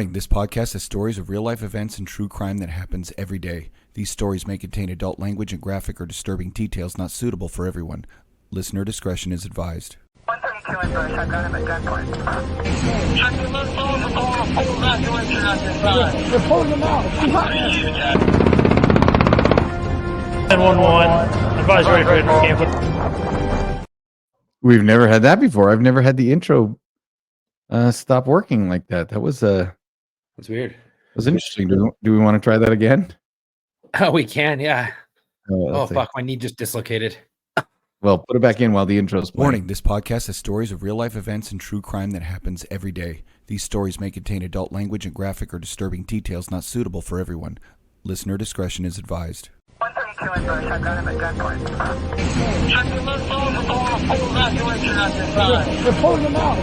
This podcast has stories of real-life events and true crime that happens every day. These stories may contain adult language and graphic or disturbing details not suitable for everyone. Listener discretion is advised. 132 in Bush, I've got him at gunpoint. Check the left phone, we're going to pull back direction on this side. They're pulling them out. 911. Advise ready for camp. We've never had that before. I've never had the intro stop working like that. That was That's weird. interesting. Do we want to try that again? Oh, we can, yeah. Oh, See. fuck, my knee just dislocated. Well, put it back in while the intro's playing. Warning, this podcast has stories of real-life events and true crime that happens every day. These stories may contain adult language and graphic or disturbing details not suitable for everyone. Listener discretion is advised. 132 in Bush, I've got him at gunpoint. Check the left phone, we're going to pull back direction on this side. They're pulling them out.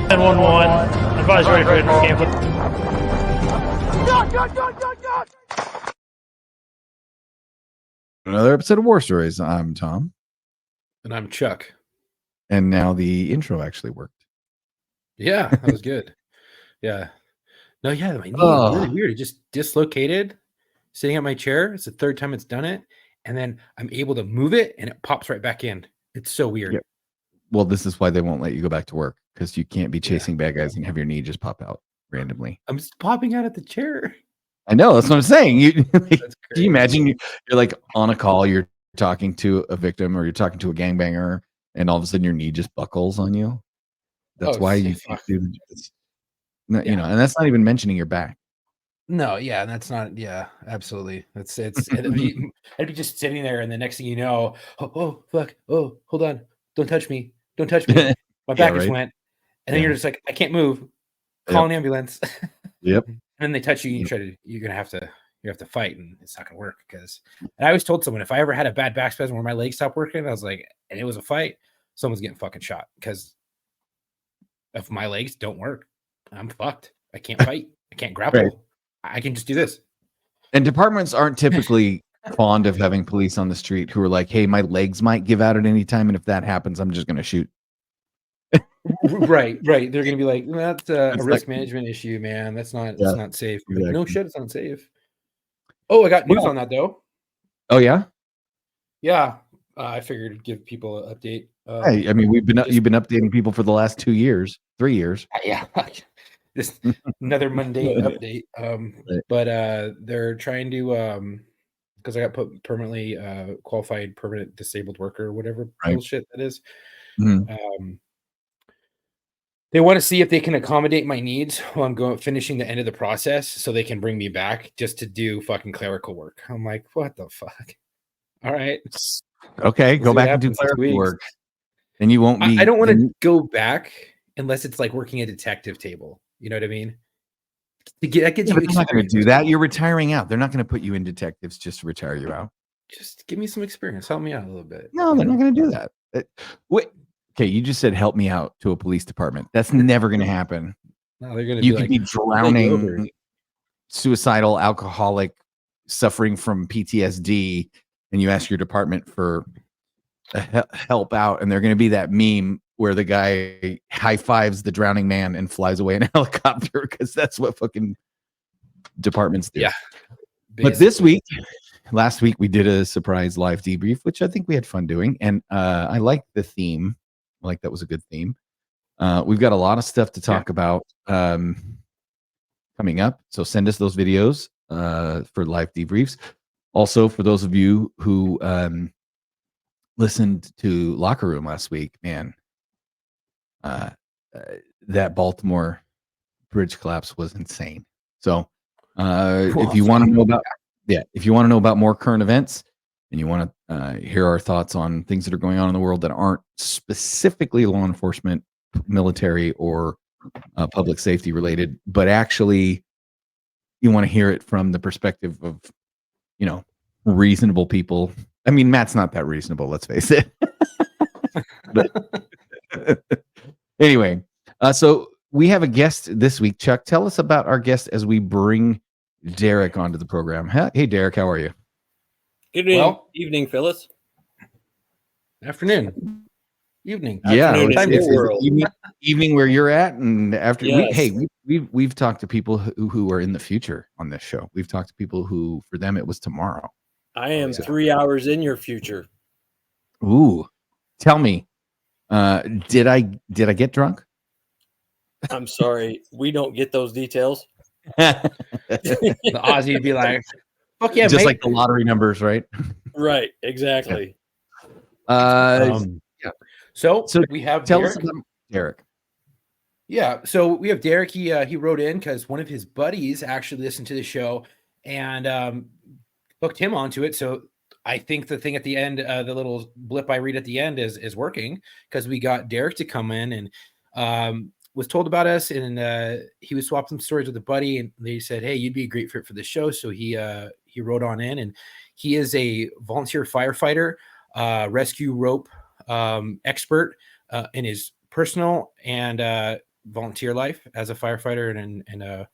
911. Advise ready for camp. God. Another episode of War Stories. I'm Tom, And I'm Chuck. and now the intro actually worked. Yeah, that was good. Yeah. No, yeah, my knee Oh. is really weird. It just dislocated sitting at my chair. It's the third time it's done it. And then I'm able to move it and it pops right back in. It's so weird. Yep. Well, this is why they won't let you go back to work, because you can't be chasing bad guys and have your knee just pop out randomly. I'm just popping out at the chair. I know, that's what I'm saying. You like, That's do you imagine you're like on a call, you're talking to a victim or you're talking to a gangbanger, and all of a sudden your knee just buckles on you? That's Oh, why you fuck. can't do this. No, Yeah. you know, and that's not even mentioning your back. No, yeah, that's not. Yeah, absolutely. I'd be just sitting there, and the next thing you know, oh fuck, oh hold on, don't touch me, don't touch me. My back just right. went, and then Yeah. you're just like, I can't move. Call an ambulance. Yep. And then they touch you. You're gonna have to fight, and it's not gonna work. And I always told someone, if I ever had a bad back spasm where my legs stopped working, I was like, and it was a fight, someone's getting fucking shot, because if my legs don't work, I'm fucked. I can't fight. I can't grapple. Right. I can just do this. And departments aren't typically fond of having police on the street who are like, hey, my legs might give out at any time, and if that happens, I'm just going to shoot. Right. They're gonna be like, that's a It's risk like- management issue, man. That's not. Yeah, It's not safe. I'm like, no exactly. shit, it's not safe. Oh, I got news Well- on that though. Oh, yeah? Yeah, I figured to give people an update. Hey, I mean, you've been updating people for the last 2 years, 3 years. Yeah, just another mundane update. Right. But they're trying to because I got put permanently qualified permanent disabled worker or whatever Right. bullshit that is. Mhm. They want to see if they can accommodate my needs while I'm finishing the end of the process, so they can bring me back just to do fucking clerical work. I'm like, what the fuck? All right, Okay, go see what back and do happens 6 clerical weeks. work. And you won't be. I don't want then- to go back unless it's like working a detective table. You know what I mean? That gets Yeah, you but they're not going to experience. do that. You're retiring out. They're not going to put you in detectives just to retire you out. Just give me some experience. Help me out a little bit. No, they're not going to do that. Wait. Okay, you just said help me out to a police department. That's never going to happen. No, they're gonna You be could like, be drowning, over. suicidal, alcoholic, suffering from PTSD, and you ask your department for help out, and they're going to be that meme where the guy high fives the drowning man and flies away in a helicopter, because that's what fucking departments do. Yeah. But this week, last week, we did a surprise live debrief, which I think we had fun doing, and I like the theme. I like that was a good theme. We've got a lot of stuff to talk about coming up, so send us those videos for live debriefs. Also, for those of you who listened to Locker Room last week, man, that Baltimore bridge collapse was insane. So, if you want to know about more current events, and you want to hear our thoughts on things that are going on in the world that aren't specifically law enforcement, military, or public safety related, but actually you want to hear it from the perspective of, reasonable people. I mean, Matt's not that reasonable, let's face it. But anyway, so we have a guest this week. Chuck, tell us about our guest as we bring Derek onto the program. Hey, Derek, how are you? Good evening, Well- evening, Phyllis. Afternoon. evening. Yeah, Afternoon it's, in it's, your it's world. evening where you're at, and after Yes. we've talked to people who are in the future on this show. We've talked to people who for them it was tomorrow. I am yeah. 3 hours in your future. Ooh, tell me, did I get drunk? I'm sorry, we don't get those details. The Aussie would be like, "Fuck yeah, Just mate!" like the lottery numbers, right? Right, exactly. Yeah. So So we have tell us Derek. about Derek. Yeah, so we have Derek. He wrote in because one of his buddies actually listened to the show and booked him onto it. So I think the thing at the end, the little blip I read at the end is working because we got Derek to come in and was told about us, and he was swapping some stories with a buddy, and they said, "Hey, you'd be a great fit for the show." So he wrote on in, and he is a volunteer firefighter, rescue rope expert in his personal and volunteer life as a firefighter and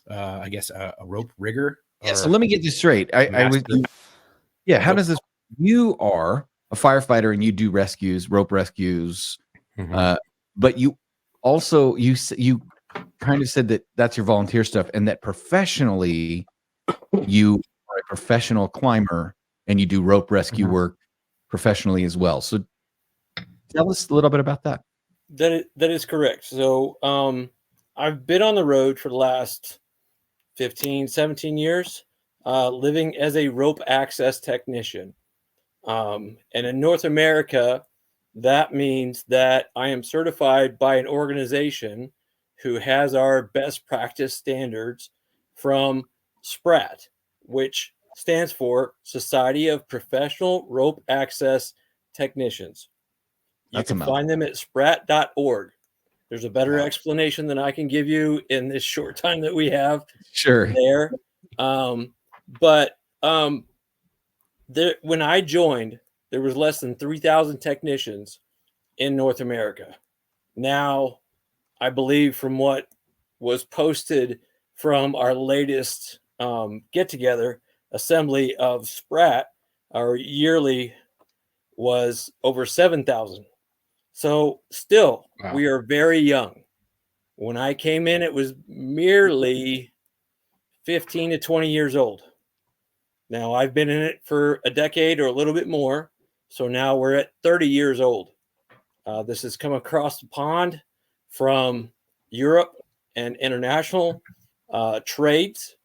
I guess a rope rigger. Yeah, so let me get this straight. I was master. yeah. How does this? You are a firefighter and you do rescues, rope rescues, Mhm. but you also you kind of said that that's your volunteer stuff, and that professionally you are a professional climber and you do rope rescue Mhm. work professionally as well. So tell us a little bit about that. That is correct. So I've been on the road for the last 15, 17 years, living as a rope access technician. And in North America, that means that I am certified by an organization who has our best practice standards from SPRAT, which stands for Society of Professional Rope Access Technicians. You That's a can mouthful. find them at sprat.org. There's a better Wow. explanation than I can give you in this short time that we have Sure. there. But when I joined, there was less than 3,000 technicians in North America. Now, I believe from what was posted from our latest get together assembly of Sprat, our yearly was over 7,000. So still, Wow. we are very young. When I came in, it was merely 15 to 20 years old. Now I've been in it for a decade or a little bit more. So now we're at 30 years old. This has come across the pond from Europe and international trades,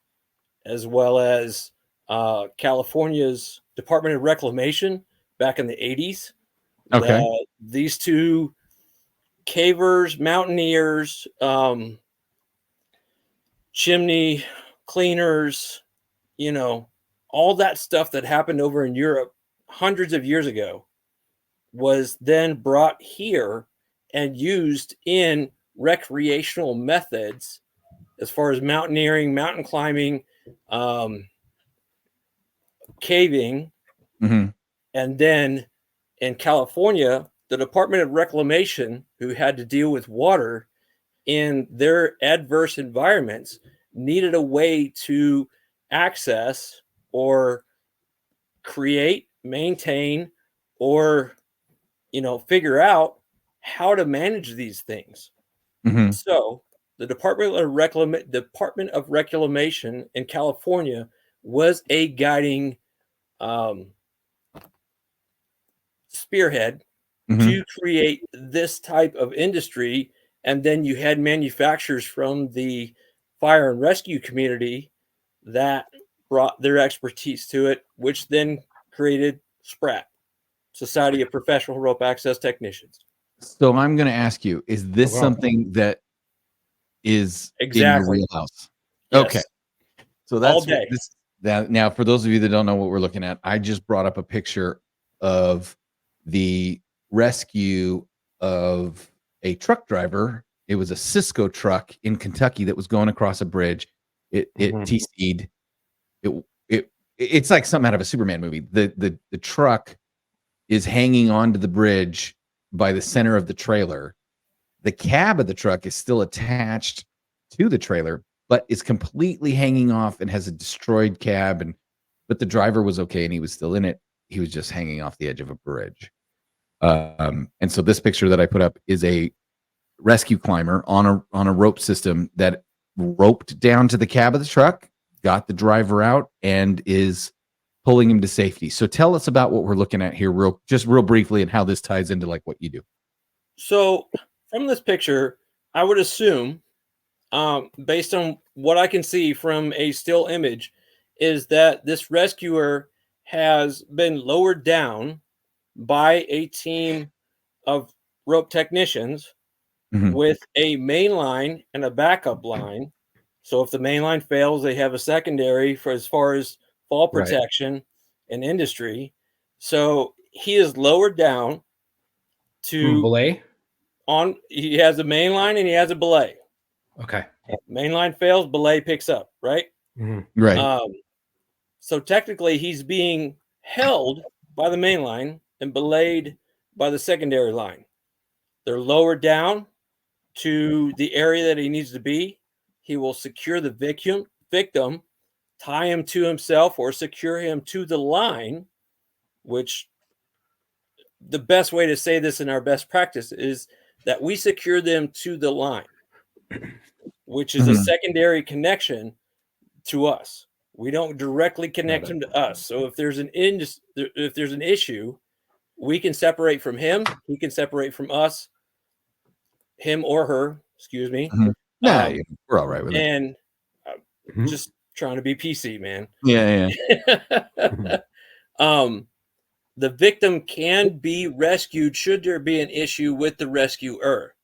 as well as California's Department of Reclamation back in the 80s. Okay. These two cavers, mountaineers, chimney cleaners, all that stuff that happened over in Europe hundreds of years ago was then brought here and used in recreational methods as far as mountaineering, mountain climbing, caving. Mhm. And then in California, the Department of Reclamation, who had to deal with water in their adverse environments, needed a way to access or create, maintain, or figure out how to manage these things. Mhm. So the Department of Reclamation in California was a guiding spearhead Mhm. to create this type of industry. And then you had manufacturers from the fire and rescue community that brought their expertise to it, which then created SPRAT, Society of Professional Rope Access Technicians. So I'm going to ask you: is this Oh, wow. something that is in your Exactly. wheelhouse? Yes. Okay. So All that's day. that. Now, for those of you that don't know what we're looking at, I just brought up a picture of the rescue of a truck driver. It was a Cisco truck in Kentucky that was going across a bridge. It Mhm. TC'd. It's like something out of a Superman movie. The truck is hanging onto the bridge by the center of the trailer. The cab of the truck is still attached to the trailer, but it's completely hanging off and has a destroyed cab. But the driver was okay and he was still in it. He was just hanging off the edge of a bridge. And so this picture that I put up is a rescue climber on a rope system that roped down to the cab of the truck, got the driver out, and is pulling him to safety. So tell us about what we're looking at here, real briefly, and how this ties into like what you do. So from this picture, I would assume, based on what I can see from a still image, is that this rescuer has been lowered down by a team of rope technicians Mhm. with a main line and a backup line. So if the main line fails, they have a secondary for as far as fall Right. protection and industry. So he is lowered down to Belay. he has a main line and he has a belay. Okay. Main line fails, belay picks up, right? Right. So technically he's being held by the main line and belayed by the secondary line. They're lowered down to the area that he needs to be. He will secure the victim, tie him to himself, or secure him to the line, which the best way to say this in our best practice is that we secure them to the line, which is a Mhm. secondary connection to us. We don't directly connect him to us. So if there's an issue, we can separate from him. He can separate from us, him or her. Excuse me. Mhm. Nah, Um, yeah, we're all right with it. and just trying to be PC, man. Yeah, yeah. The victim can be rescued should there be an issue with the rescuer.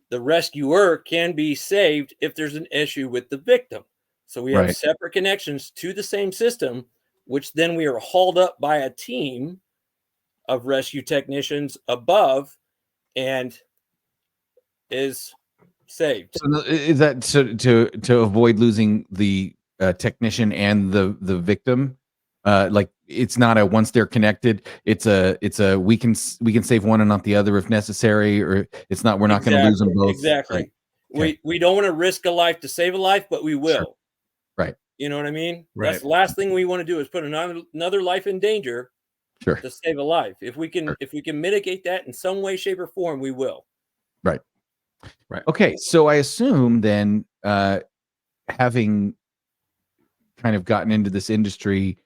The rescuer can be saved if there's an issue with the victim. So we have Right. separate connections to the same system, which then we are hauled up by a team of rescue technicians above and is saved. So is that to avoid losing the technician and the victim? Like it's not a once they're connected, it's a we can save one and not the other if necessary, or it's not we're not going to lose them both. Exactly. Right. We don't want to risk a life to save a life, but we will. Sure. Right. You know what I mean? Right. That's the last thing we want to do is put another life in danger Sure. to save a life. If we can mitigate that in some way, shape, or form, we will. Right. Right. Okay. So I assume then, having kind of gotten into this industry,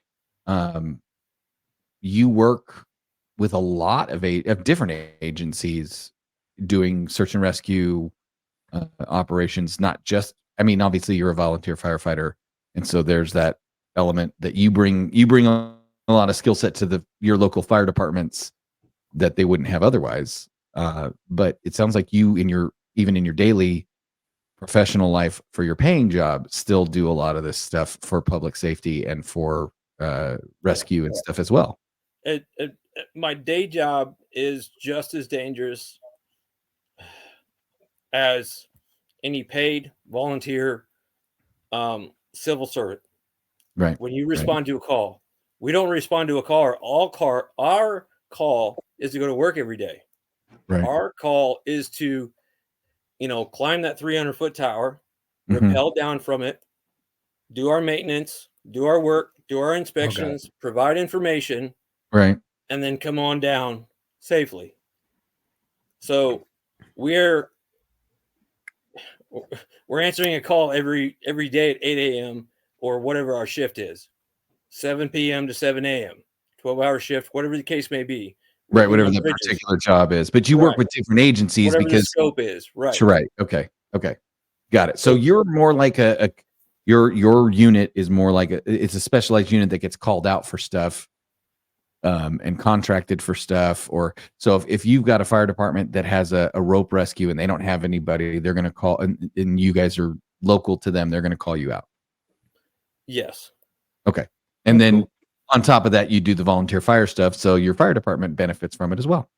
you work with a lot of different agencies doing search and rescue operations. Not just, I mean, obviously you're a volunteer firefighter, and so there's that element that you bring a lot of skill set to your local fire departments that they wouldn't have otherwise. But it sounds like you even in your daily professional life for your paying job still do a lot of this stuff for public safety and for rescue and stuff as well. My day job is just as dangerous as any paid volunteer civil servant. Right. When you respond to a call, we don't respond to a call. Our call is to go to work every day. Right. Our call is to, climb that 300-foot tower, Mhm. rappel down from it, do our maintenance, do our work, do our inspections, provide information, Right. and then come on down safely. So we're answering a call every day at 8 a.m. or whatever our shift is, 7 p.m. to 7 a.m., 12-hour shift, whatever the case may be. Right. Whatever the particular job is, but you work with different agencies whatever because the scope is. Right. Right. Okay. Got it. So you're more like your unit is more like it's a specialized unit that gets called out for stuff, and contracted for stuff. Or so if you've got a fire department that has a rope rescue and they don't have anybody, they're going to call, and you guys are local to them, they're going to call you out. Yes. Okay. And then on top of that, you do the volunteer fire stuff, so your fire department benefits from it as well.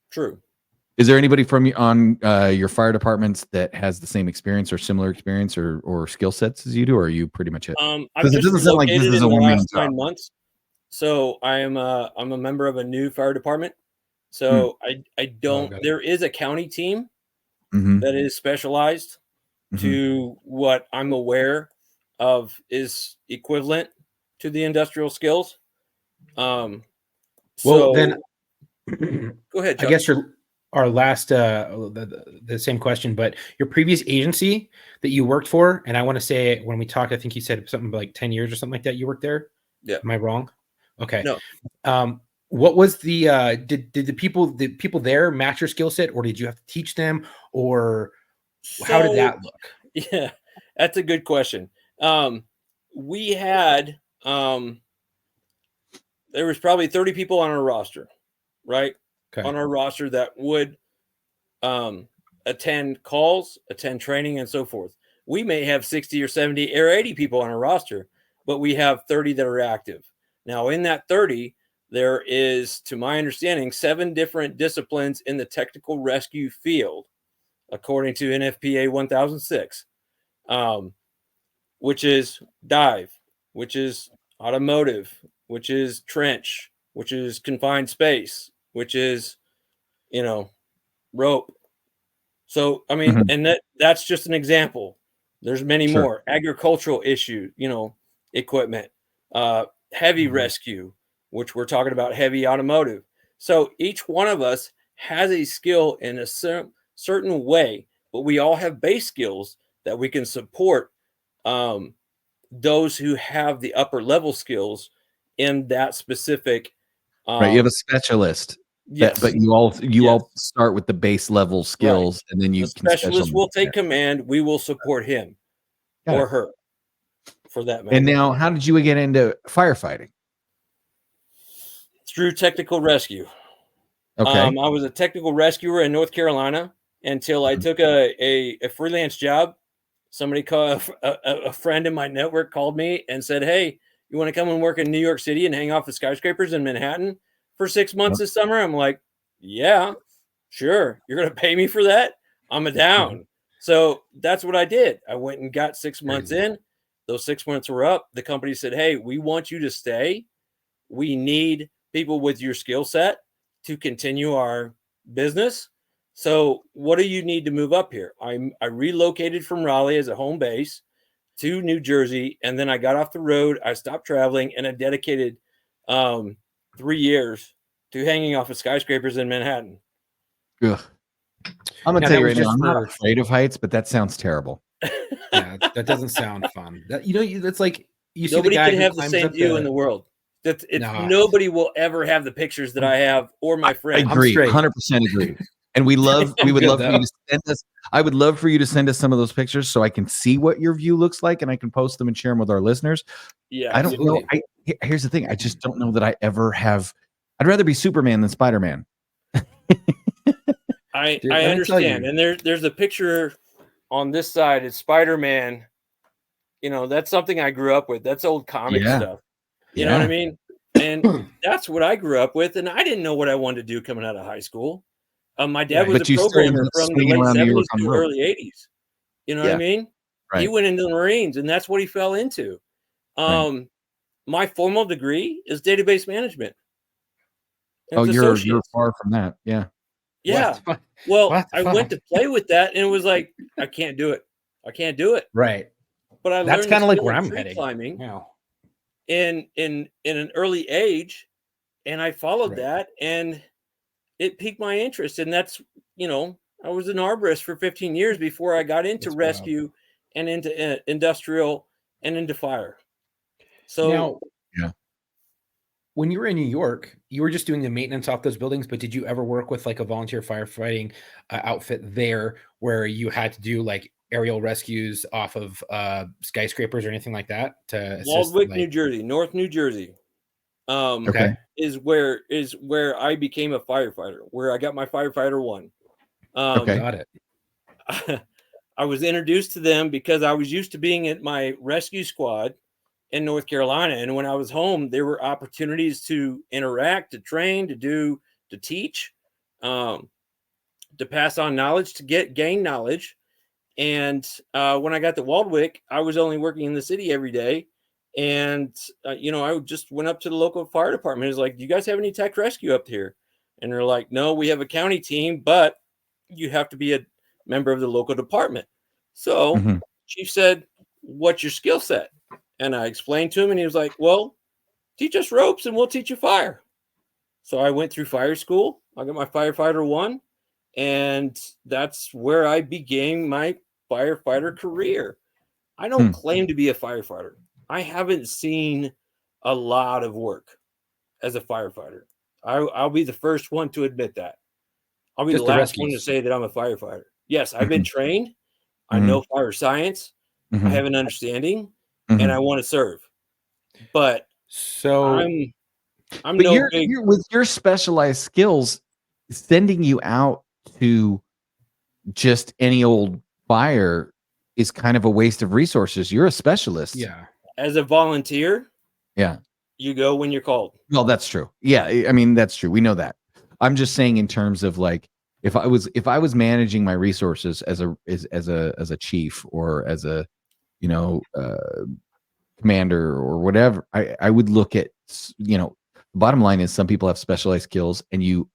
True. Is there anybody from on your fire departents that has the same experience or similar experience or skill sets as you do, or are you pretty much it? I've just doesn't sound like this relocated is in a the one-man last job. 9 months. So I'm a member of a new fire department. So I don't. There is a county team Mhm. that is specialized to what I'm aware of is equivalent to the industrial skills. Well, then Go ahead, I Chuck. guess our last the same question, but your previous agency that you worked for, and I want to say when we talked, I think you said something like 10 years or something like that. You worked there. Yeah. Am I wrong? Okay. No. What was the did the people there match your skill set, or did you have to teach them, or how did that look? Yeah, that's a good question. We had there was probably 30 people on our roster, right? Okay. On our roster that would attend calls, attend training, and so forth. We may have 60 or 70 or 80 people on our roster, but we have 30 that are active. Now, in that 30, there is, to my understanding, 7 different disciplines in the technical rescue field, according to NFPA 1006, which is dive, which is automotive, which is trench, which is confined space, which is, rope. So, I mean, Mhm. and that's just an example. There's many Sure. more agricultural issue, equipment, heavy Mhm. rescue, which we're talking about heavy automotive. So each one of us has a skill in a certain way, but we all have base skills that we can support those who have the upper level skills in that specific. Right. You have a specialist. Yes. But you all Yes. start with the base level skills, and then The you can specialist will specialize. take command. We will support him Got or it. her, for that matter. And now, how did you get into firefighting? Through technical rescue. Okay. I was a technical rescuer in North Carolina until I took a freelance job. Somebody called a friend in my network called me and said, "Hey, you want to come and work in New York City and hang off the skyscrapers in Manhattan for 6 months this summer?" I'm like, "Yeah, sure. You're going to pay me for that? I'm a down." So that's what I did. I went and got 6 months Crazy. in. Those 6 months were up. The company said, "Hey, we want you to stay. We need people with your skill set to continue our business. So what do you need to move up here?" I relocated from Raleigh as a home base to New Jersey, and then I got off the road. I stopped traveling, and I dedicated 3 years to hanging off of skyscrapers in Manhattan. Ugh. I'm gonna Now, tell that you was right now, just I'm not for afraid of heights, but that sounds terrible. yeah. That doesn't sound fun. That's like you see the Nobody guy can who have the climbs same up view in the. the world. Nah, Nobody will ever have the pictures that I have or my I friends. I'm agree, straight. 100% agree. And we I'm would good, love for you though. to send us. I would love for you to send us some of those pictures so I can see what your view looks like, and I can post them and share them with our listeners. Yeah, I don't know. Absolutely. Here's the thing. I just don't know that I ever have. I'd rather be Superman than Spider-Man. I Dude, let me tell understand. you. And there's a picture on this side. It's Spider-Man. That's something I grew up with. That's old comic Yeah. stuff. You know what I mean? And that's what I grew up with. And I didn't know what I wanted to do coming out of high school. My dad Right. was a But you still ended programmer up from the swinging late around New York 70s on the to road. early 80s. You know what I Yeah. mean? He Right. went into the Marines, and that's what he fell into. Right. My formal degree is database management. Oh, It's you're associates. far from that. Yeah. Yeah. What? Well, What the I went fuck? to play with that, and it was like, I can't do it. I can't do it. Right. But I That's learned the kind of like skill where of I'm tree heading. climbing Yeah. in an early age, and I followed Right. that, and it piqued my interest. And that's, I was an arborist for 15 years before I got into That's wild. rescue and into industrial and into fire. So Now, Yeah. when you were in New York, you were just doing the maintenance off those buildings, but did you ever work with like a volunteer firefighting outfit there where you had to do like aerial rescues off of skyscrapers or anything like that to assist? Waldwick, New Like, Jersey, North New Jersey, okay. is where I became a firefighter, where I got my firefighter one. Okay. Got it. I was introduced to them because I was used to being at my rescue squad in North Carolina. And when I was home, there were opportunities to interact, to train, to teach, to pass on knowledge, to gain knowledge. And when I got to Waldwick, I was only working in the city every day. And, I just went up to the local fire department. It was like, "Do you guys have any tech rescue up here?" And they're like, "No, we have a county team, but you have to be a member of the local department." So Mhm. chief said, "What's your skill set?" And I explained to him, and he was like, "Well, teach us ropes and we'll teach you fire." So I went through fire school, I got my firefighter 1, and that's where I began my firefighter career. I don't claim to be a firefighter. I haven't seen a lot of work as a firefighter. I'll be the first one to admit that. I'll be Just the the last one to rescues. say that I'm a firefighter. Yes, I've been trained. I Mhm. know fire science. I have an understanding, Mhm. and I want to serve. But So I'm But no you're, big. you're with your specialized skills, sending you out to just any old fire is kind of a waste of resources. You're a specialist. yeah. As a volunteer, Yeah. you go when you're called. Well, that's true. Yeah, I mean that's true. We know that. I'm just saying in terms of like if I was managing my resources as a chief or as a commander or whatever, I would look at the bottom line is some people have specialized skills and you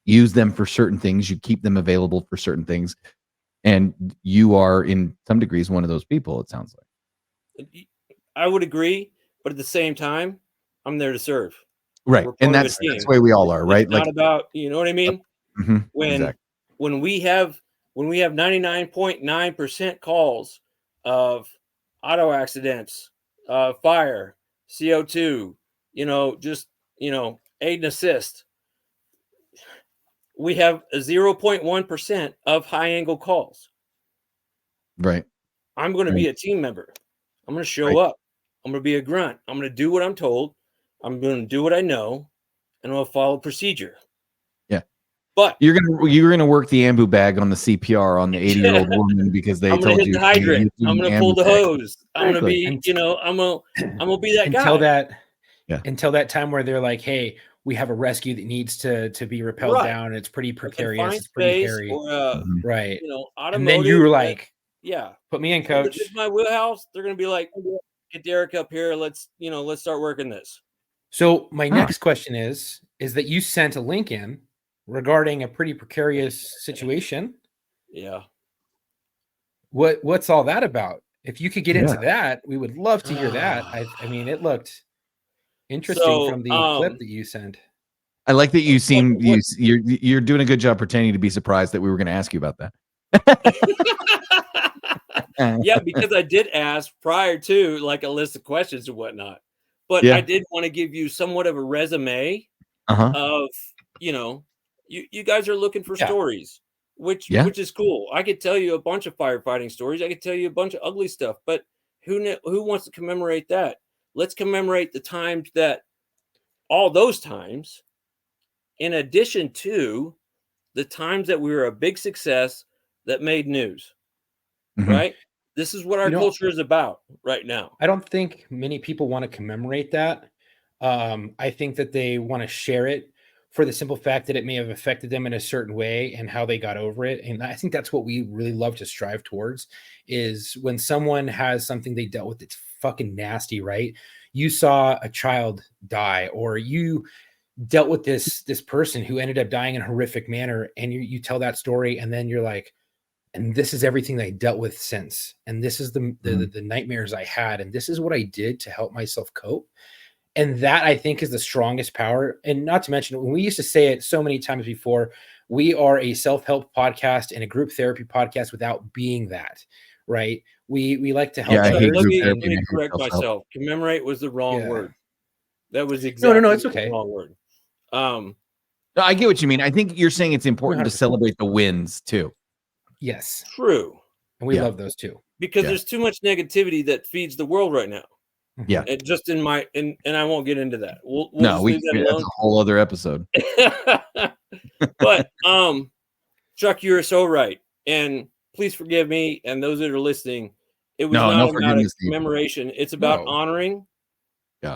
use them for certain things, you keep them available for certain things, and you are in some degrees one of those people. It sounds like I would agree, but at the same time, I'm there to serve. right, We're and part of a that's team. the way we all are, right? It's not about, you know what I mean? Exactly. When we have 99.9% calls of auto accidents, fire, CO2, aid and assist, we have a 0.1% of high angle calls. Right. I'm going to be a team member. I'm going to show up. I'm going to be a grunt. I'm going to do what I'm told. I'm going to do what I know, and I'm going to follow procedure. Yeah. But you're gonna work the ambu bag on the CPR on the 80-year-old woman because they I'm going to told hit you the hydrant. you I'm going to pull the hose. I'm going to be, I'm going to be that until guy. until that time where they're like, hey, we have a rescue that needs to be repelled Right. down. It's pretty A precarious. confined It's pretty space hairy. or Right. automotive. And then you were like, yeah, put me in, if coach. it's my wheelhouse, they're going to be like, get Derek up here. Let's start working this. So my next question is that you sent a link in regarding a pretty precarious situation. Yeah. What's all that about? If you could get into that, we would love to hear that. I mean, it looked interesting from the clip that you sent. I like that you seem you're doing a good job pretending to be surprised that we were going to ask you about that. Yeah, because I did ask prior to like a list of questions and whatnot, but I did want to give you somewhat of a resume of you guys are looking for stories, which is cool. I could tell you a bunch of firefighting stories. I could tell you a bunch of ugly stuff, but who wants to commemorate that? Let's commemorate the times that all those times, in addition to the times that we were a big success that made news. Right? This is what our culture is about right now. I don't think many people want to commemorate that. I think that they want to share it for the simple fact that it may have affected them in a certain way and how they got over it. And I think that's what we really love to strive towards is when someone has something they dealt with that's fucking nasty, right? You saw a child die, or you dealt with this person who ended up dying in a horrific manner, and you tell that story, and then you're like, and this is everything that I dealt with since, and this is the nightmares I had, and this is what I did to help myself cope. And that, I think, is the strongest power. And not to mention, when we used to say it so many times before, we are a self-help podcast and a group therapy podcast without being that, right? We like to help others. Let me correct myself. Commemorate was the wrong word. That was exactly no, it's okay. the wrong word. No, I get what you mean. I think you're saying it's important 100%. to celebrate the wins too. Yes. True. And we love those too. Because there's too much negativity that feeds the world right now. Yeah. And just and I won't get into that. We'll no, just leave that alone. That's a whole other episode. But Chuck, you're so right. And please forgive me and those that are listening. It was not about a commemoration. It's about honoring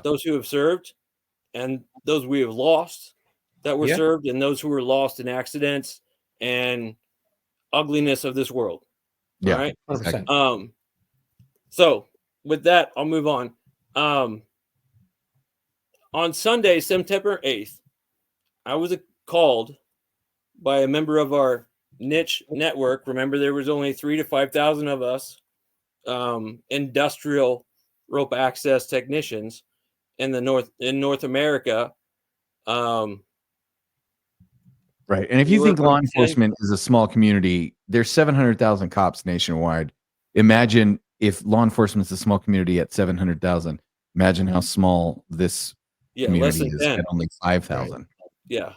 those who have served and those we have lost that were served, and those who were lost in accidents and ugliness of this world. Yeah. All right. 100%. So with that, I'll move on. On Sunday, September 8th, I was called by a member of our niche network. Remember, there was only 3,000 to 5,000 of us, industrial rope access technicians in North America. Right. And if We you were think law about 10. enforcement is a small community, there's 700,000 cops nationwide. Imagine if law enforcement is a small community at 700,000. Imagine how small this Yeah, less community than is 10. at only 5,000. Yeah.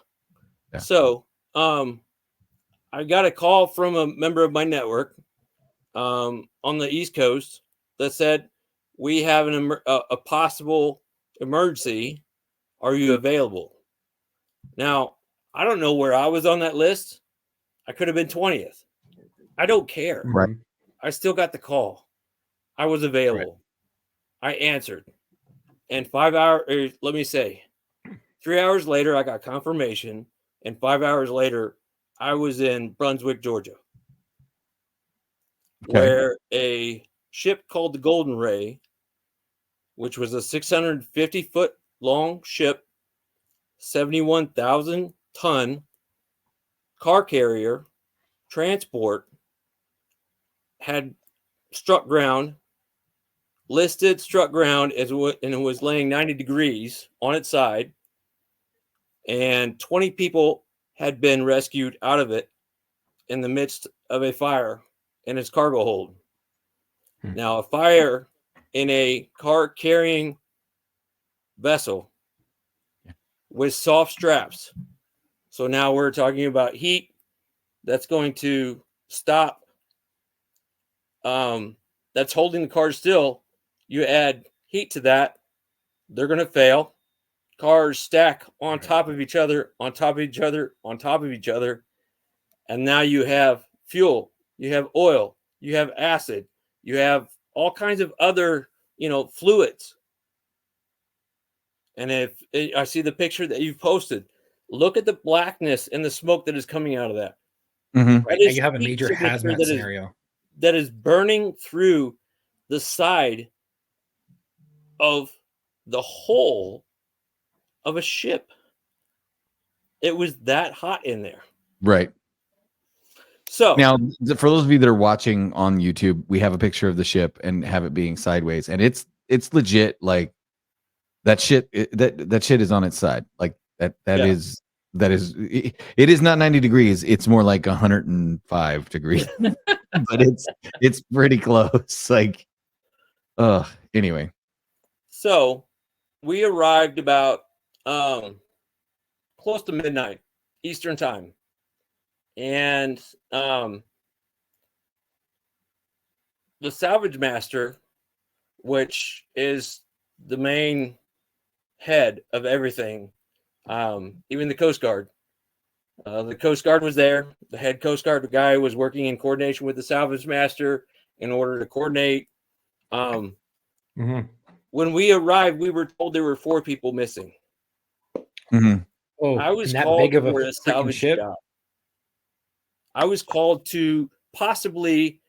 Yeah. So, I got a call from a member of my network on the East Coast that said, we have a possible emergency. Are you available? Now, I don't know where I was on that list. I could have been 20th. I don't care. Right. I still got the call. I was available. I answered. And 5 hours, let me say, 3 hours later, I got confirmation. And 5 hours later, I was in Brunswick, Georgia, where a ship called the Golden Ray, which was a 650-foot long ship, 71,000 ton car carrier transport, had struck ground, struck ground, and it was laying 90 degrees on its side. And 20 people had been rescued out of it in the midst of a fire in its cargo hold. Now, a fire in a car carrying vessel with soft straps. So now we're talking about heat that's going to stop. That's holding the cars still. You add heat to that, they're going to fail. Cars stack on top of each other, on top of each other, on top of each other. And now you have fuel, you have oil, you have acid, you have all kinds of other, fluids. And if I see the picture that you've posted, look at the blackness and the smoke that is coming out of that. Mhm. Right. That Now is you have a heat major signature hazmat scenario. that is burning through the side of the hull of a ship. It was that hot in there. Right. So Now, for those of you that are watching on YouTube, we have a picture of the ship and have it being sideways, and it's legit. Like that shit, that shit is on its side. Like that Yeah. is it is not 90 degrees. It's more like 105 degrees, but it's pretty close. Like, anyway. So we arrived about close to midnight Eastern time. And the salvage master, which is the main head of everything, even the Coast Guard. The Coast Guard was there. The head Coast Guard guy was working in coordination with the salvage master in order to coordinate. When we arrived, we were told there were 4 people missing. Mhm. Oh, I was and that called big of a for a freaking salvage ship. job. I was called to possibly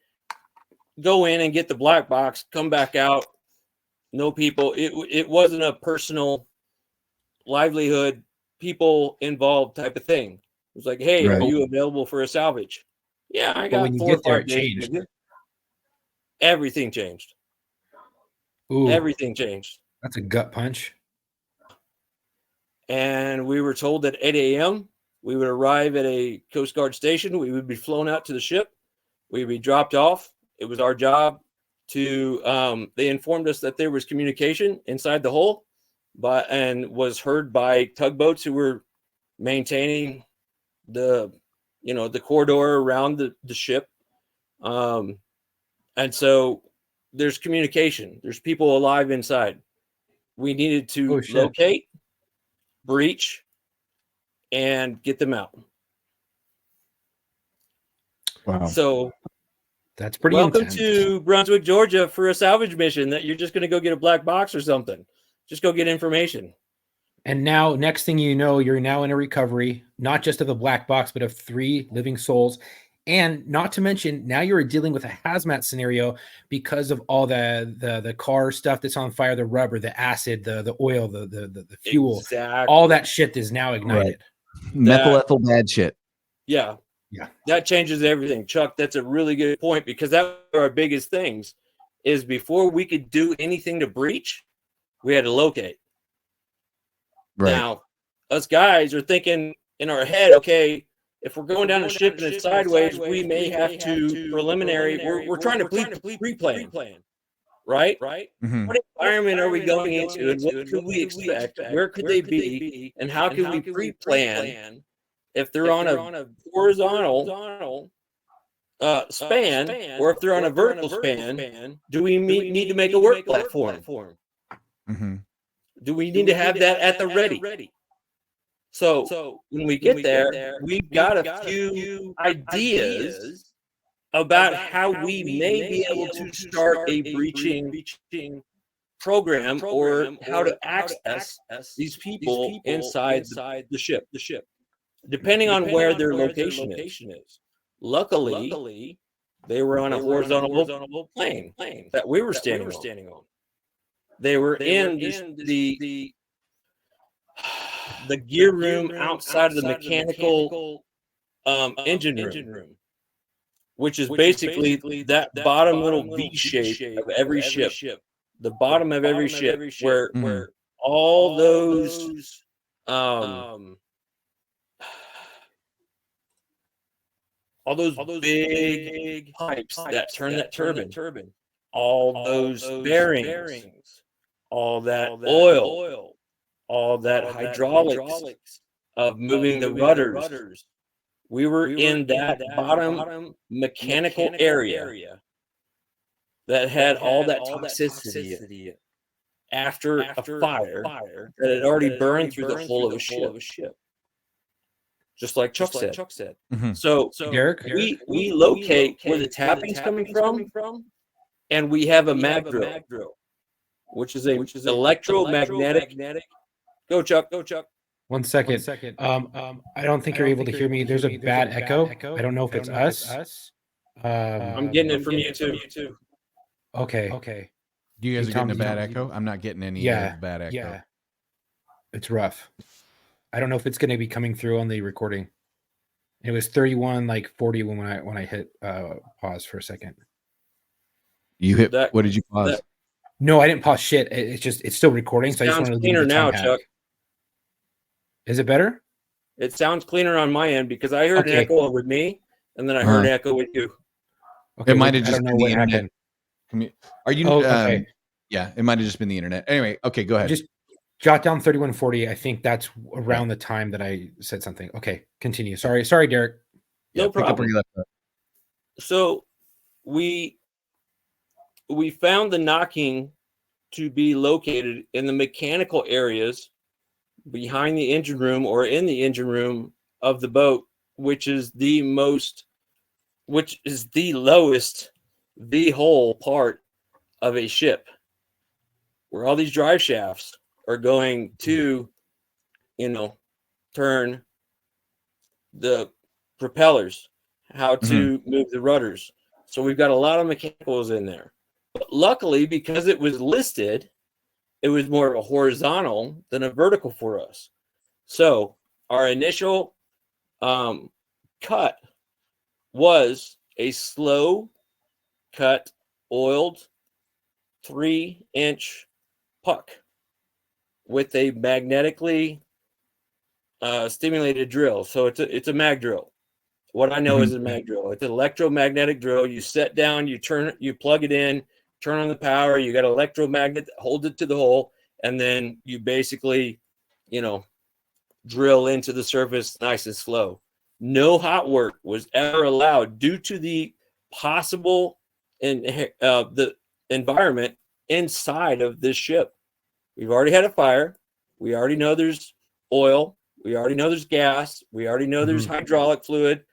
go in and get the black box, come back out. No people. It wasn't a personal livelihood, people involved type of thing. It was like, hey, are Right. you available for a salvage? Yeah, I But got when you 4 or get there, 5 it days. changed. Everything changed. Ooh, Everything changed. that's a gut punch. And we were told at 8 a.m. we would arrive at a Coast Guard station. We would be flown out to the ship. We would be dropped off. It was our job to, they informed us that there was communication inside the hull, and was heard by tugboats who were maintaining the corridor around the ship. And so there's communication. There's people alive inside. We needed to locate, breach, and get them out. Wow. So That's pretty welcome intense. to Brunswick, Georgia for a salvage mission that you're just going to go get a black box or something. Just go get information. And now, next thing you know, you're now in a recovery, not just of the black box, but of 3 living souls. And not to mention, now you're dealing with a hazmat scenario because of all the car stuff that's on fire, the rubber, the acid, the oil, the fuel, Exactly. all that shit is now ignited. Methyl ethyl bad shit. Yeah. Yeah. That changes everything. Chuck, that's a really good point, because that was our biggest things is before we could do anything to breach, we had to locate. Right. Now, us guys are thinking in our head, okay, if we're going down a ship and it's sideways, we may have to preliminary. We're trying to pre-plan, right? Mhm. What environment are we going into, and what could we expect? Where could they be, and how can we pre-plan if they're on a horizontal span, or if they're on a vertical span? Do we need to make a work platform? Mhm. Do we need to have that at the ready? So when we get there, we've got a few ideas about how we may be able to start a breaching program, or how to access these people inside the ship, depending on where their location is. Luckily, they were on a horizontal plane that we were standing on. They were in the gear room outside of the mechanical engine room, which is basically that bottom little V shape of every ship. The bottom of every ship, where all those big pipes that turn that turbine, all those bearings, all that oil, all that hydraulics of moving the rudders. We were in that bottom mechanical area that had all that toxicity after a fire that had already burned through the hull of a ship. Just like Chuck said. Mhm. So Derek? we locate where the tapping's coming from, and we have a mag drill, which is electromagnetic. Go Chuck. 1 second. I don't think you're able to hear me. There's a bad echo. I don't know if it's us. I'm getting it from you too. Okay. You guys Hey, are getting a Tom, bad echo? I'm not getting any bad echo. Yeah. It's rough. I don't know if it's going to be coming through on the recording. It was 31, like 40 when I hit pause for a second. You hit. What did you pause? No, I didn't pause shit. It's still recording. It So I just sounds wanted to cleaner leave the now, time Chuck. hack. Is it better? It sounds cleaner on my end, because I heard an echo with me, and then I heard an echo with you. Okay, It might have I just don't know been the what internet. happened. Are you? Oh, okay. Yeah, it might have just been the internet. Anyway, okay, go ahead. Just jot down 3140. I think that's around the time that I said something. Okay, continue. Sorry, Derek. No pick up where problem. you left off. So we found the knocking to be located in the mechanical areas behind the engine room, or in the engine room of the boat, which is the lowest V-hole part of a ship, where all these drive shafts are going to, turn the propellers, how to move the rudders. So we've got a lot of mechanicals in there. But luckily, because it was listed, it was more of a horizontal than a vertical for us. So our initial cut was a slow cut, oiled 3-inch puck with a magnetically stimulated drill. So it's a mag drill. What I know is a mag drill. It's an electromagnetic drill. You set down, you plug it in, turn on the power. You got an electromagnet that holds it to the hole, and then you basically, drill into the surface nice and slow. No hot work was ever allowed due to the possible the environment inside of this ship. We've already had a fire. We already know there's oil. We already know there's gas. We already know there's hydraulic fluid.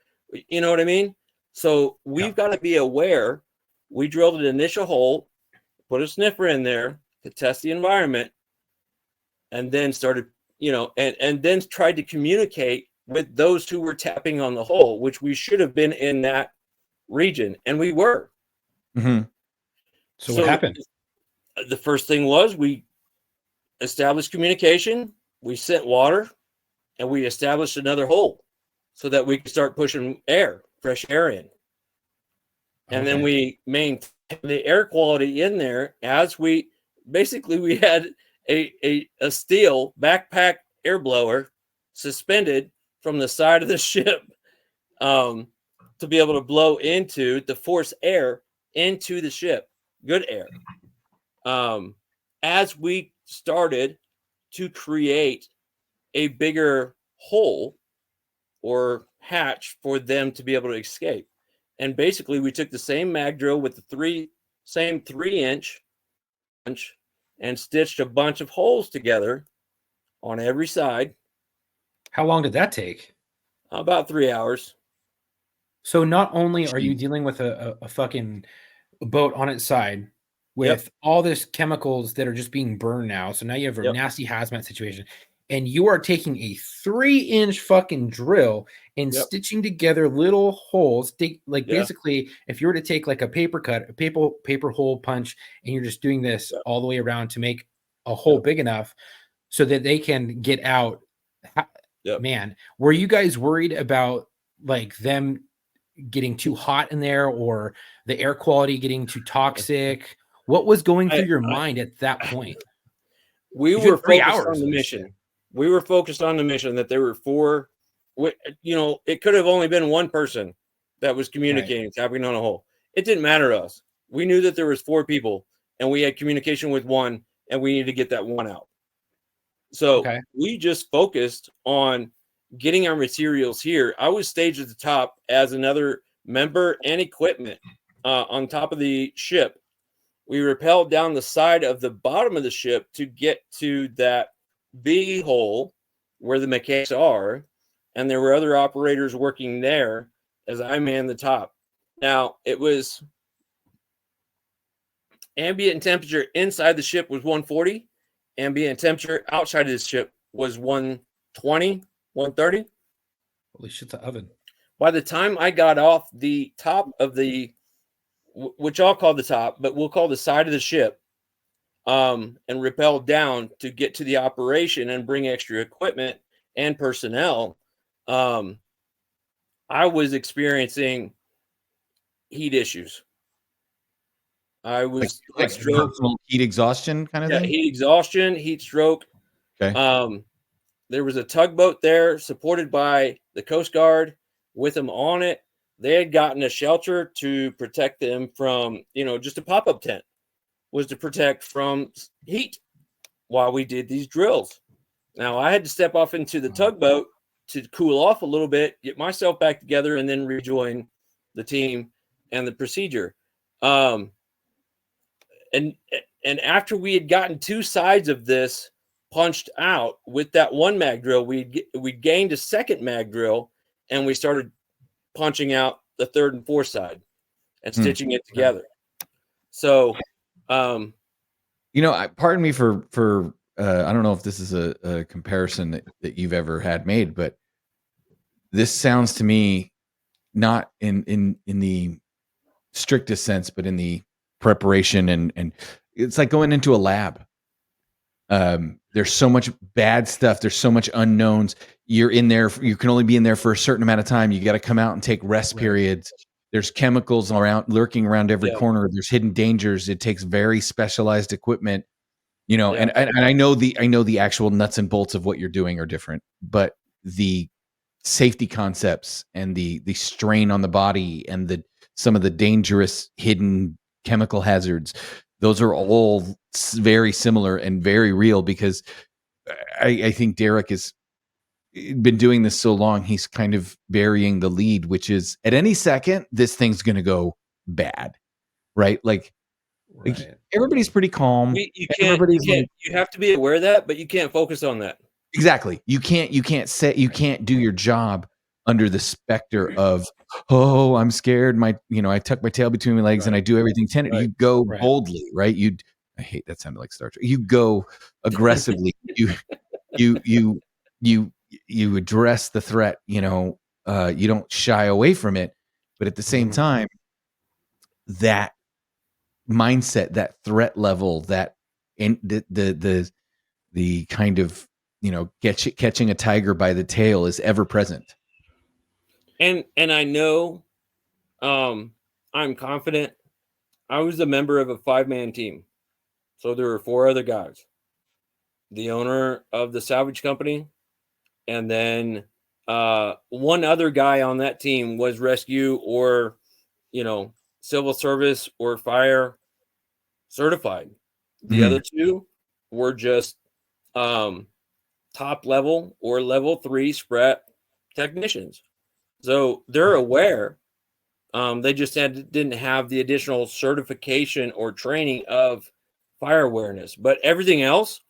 You know what I mean? So we've got to be aware. We drilled an initial hole, put a sniffer in there to test the environment, and then started, and then tried to communicate with those who were tapping on the hole, which we should have been in that region, and we were. So what happened? The first thing was we established communication. We sent water, and we established another hole so that we could start pushing fresh air in. And then we maintained the air quality in there as we had a steel backpack air blower suspended from the side of the ship to be able to blow into the force air into the ship, good air. As we started to create a bigger hole or hatch for them to be able to escape. And basically we took the same mag drill with the same 3-inch and stitched a bunch of holes together on every side. How long did that take? About 3 hours. So not only are you dealing with a fucking boat on its side with all this chemicals that are just being burned now. So now you have a nasty hazmat situation. And you are taking a 3-inch fucking drill and stitching together little holes. Basically, if you were to take like a paper cut, a paper hole punch, and you're just doing this all the way around to make a hole big enough so that they can get out. Man, were you guys worried about like them getting too hot in there or the air quality getting too toxic? What was going through your mind at that point? We were focused on the mission. We were focused on the mission that there were 4, it could have only been one person that was communicating, tapping on a hole. It didn't matter to us. We knew that there was 4 people and we had communication with one and we needed to get that one out. So we just focused on getting our materials here. I was staged at the top as another member and equipment on top of the ship. We rappelled down the side of the bottom of the ship to get to that V hole where the mechanics are, and there were other operators working there as I manned the top. Now, it was ambient temperature inside the ship was 140. Ambient temperature outside of the ship was 120, 130. Holy shit, the oven. By the time I got off the top of the, which I'll call the top, but we'll call the side of the ship, and rappelled down to get to the operation and bring extra equipment and personnel, I was experiencing heat issues. I was like personal heat exhaustion kind of thing? Heat exhaustion, heat stroke. Okay. There was a tugboat there supported by the Coast Guard with them on it. They had gotten a shelter to protect them from, just a pop-up tent was to protect from heat while we did these drills. Now I had to step off into the tugboat to cool off a little bit, get myself back together, and then rejoin the team and the procedure. And after we had gotten 2 sides of this punched out with that one mag drill, we gained a second mag drill and we started punching out the 3rd and 4th side and stitching it together. So, pardon me for I don't know if this is a comparison that you've ever had made, but this sounds to me not in the strictest sense, but in the preparation and it's like going into a lab. There's so much bad stuff. There's so much unknowns. You're in there. You can only be in there for a certain amount of time. You got to come out and take rest periods. There's chemicals lurking around every corner. There's hidden dangers. It takes very specialized equipment, and I know the actual nuts and bolts of what you're doing are different, but the safety concepts and the strain on the body and some of the dangerous hidden chemical hazards, those are all very similar and very real, because I think Derek has been doing this so long, he's kind of burying the lead, which is at any second, this thing's going to go bad, right? Like everybody's pretty calm. You have to be aware of that, but you can't focus on that. Exactly. You can't do your job under the specter of, oh, I'm scared. I tuck my tail between my legs and I do everything tender. You go boldly, right? I hate that sounded like Star Trek. You go aggressively. you address the threat. You don't shy away from it, but at the same time, that mindset, that threat level, that in the kind of catching a tiger by the tail is ever present. And I know, I'm confident. I was a member of a 5-man team. So there were 4 other guys. The owner of the salvage company, and then One other guy on that team was rescue or, civil service or fire certified. The other two were just top level or level 3 SPRET technicians. So they're aware. They just didn't have the additional certification or training of fire awareness, but everything else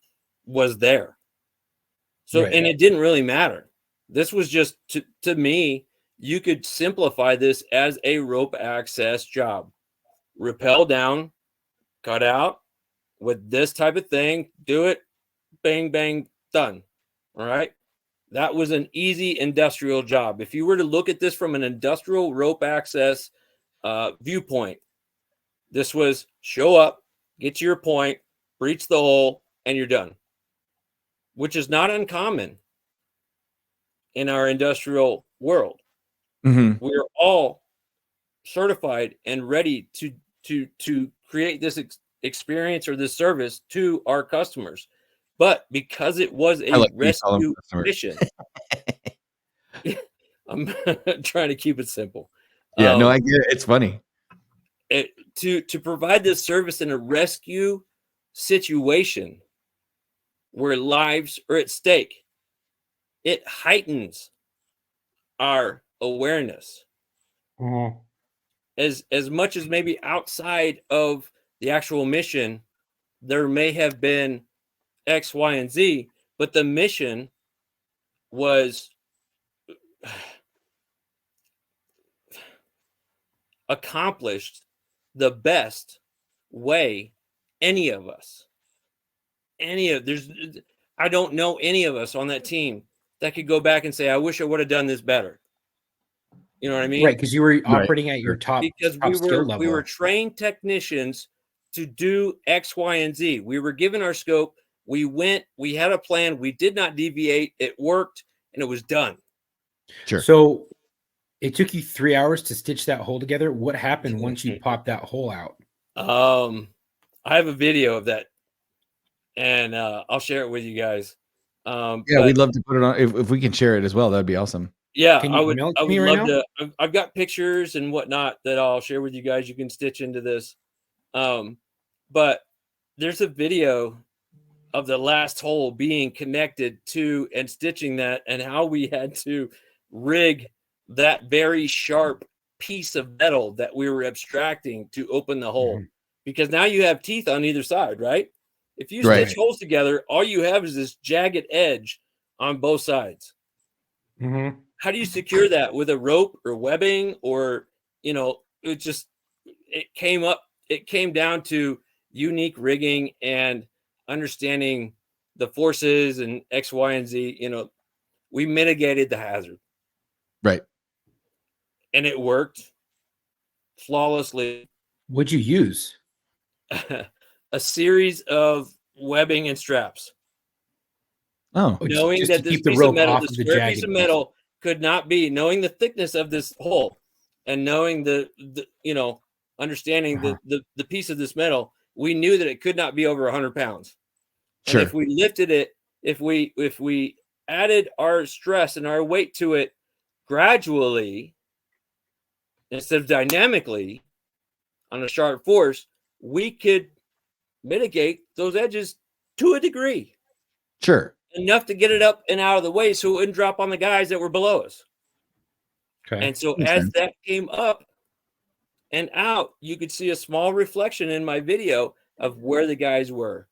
was there. So, Right. and it didn't really matter. This was just to me, you could simplify this as a rope access job. Rappel down, cut out with this type of thing, do it, bang, bang, done. All right. That was an easy industrial job. If you were to look at this from an industrial rope access viewpoint, this was show up, get to your point, breach the hole, and you're done, which is not uncommon in our industrial world. We're all certified and ready to create this experience or this service to our customers. But because it was a rescue mission, I'm trying to keep it simple. Yeah, no, I get it. It's funny. To provide this service in a rescue situation where lives are at stake, it heightens our awareness. As much as maybe outside of the actual mission, there may have been X, Y, and Z, but the mission was accomplished the best way I don't know any of us on that team that could go back and say, I wish I would have done this better. You know what I mean? Right, because you were operating at your top because top skill level. we were trained technicians to do X, Y, and Z. We were given our scope. We went, we had a plan. We did not deviate. It worked and it was done. Sure. So it took you 3 hours to stitch that hole together. What happened once you popped that hole out? I have a video of that and I'll share it with you guys. We'd love to put it on if we can share it as well. That'd be awesome. Yeah, Can you I would email it to me love right to. I've got pictures and whatnot that I'll share with you guys. You can stitch into this. But there's a video of the last hole being connected to and stitching that and how we had to rig that very sharp piece of metal that we were abstracting to open the hole. Because now you have teeth on either side, right? If you stitch holes together, all you have is this jagged edge on both sides. How do you secure that with a rope or webbing or, it came down to unique rigging and understanding the forces and X, Y, and Z. We mitigated the hazard. Right. And it worked flawlessly. What'd you use? A series of webbing and straps. Oh, Knowing that this piece of metal, this square piece of metal could not be, knowing the thickness of this hole and knowing understanding the piece of this metal, we knew that it could not be over 100 pounds. Sure. And if we lifted it, if we added our stress and our weight to it gradually instead of dynamically on a sharp force, we could mitigate those edges to a degree. Sure. Enough to get it up and out of the way so it wouldn't drop on the guys that were below us. Okay. And so as that came up and out, you could see a small reflection in my video of where the guys were.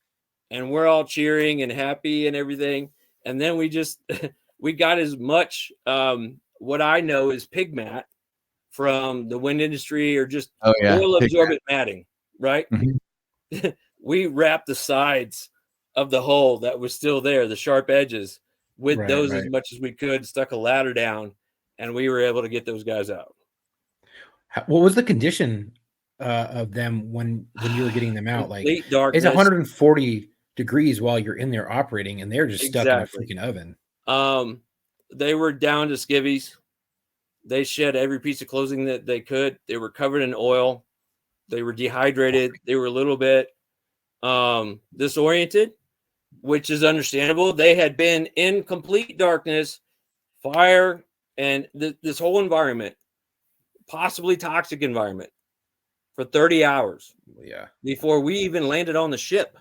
And we're all cheering and happy and everything. And then we got as much what I know is pig mat from the wind industry or just oil absorbent matting, right? We wrapped the sides of the hole that was still there, the sharp edges, with those as much as we could, stuck a ladder down, and we were able to get those guys out. What was the condition of them when you were getting them out? Like darkness. It's 140 degrees while you're in there operating, and they're just stuck in a freaking oven. They were down to skivvies. They shed every piece of clothing that they could. They were covered in oil. They were dehydrated. They were a little bit disoriented, which is understandable. They had been in complete darkness fire, and this whole environment, possibly toxic environment, for 30 hours Yeah. before we even landed on the ship.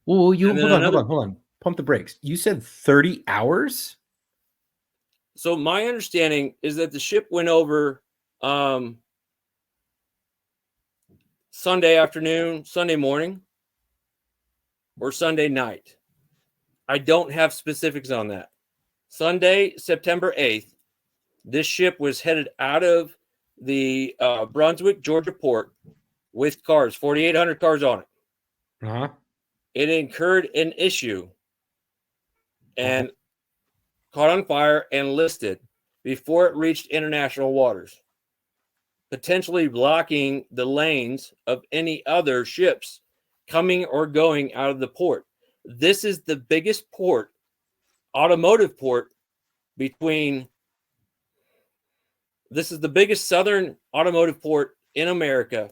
Well, you And then hold on. Pump the brakes. You said 30 hours? So my understanding is that the ship went over Sunday afternoon, Sunday morning, or Sunday night. I don't have specifics on that. Sunday, September 8th, this ship was headed out of the Brunswick, Georgia port with cars, 4,800 cars on it. Uh-huh. It incurred an issue and caught on fire and listed before it reached international waters, potentially blocking the lanes of any other ships coming or going out of the port. This is the biggest port, automotive port, this is the biggest southern automotive port in America.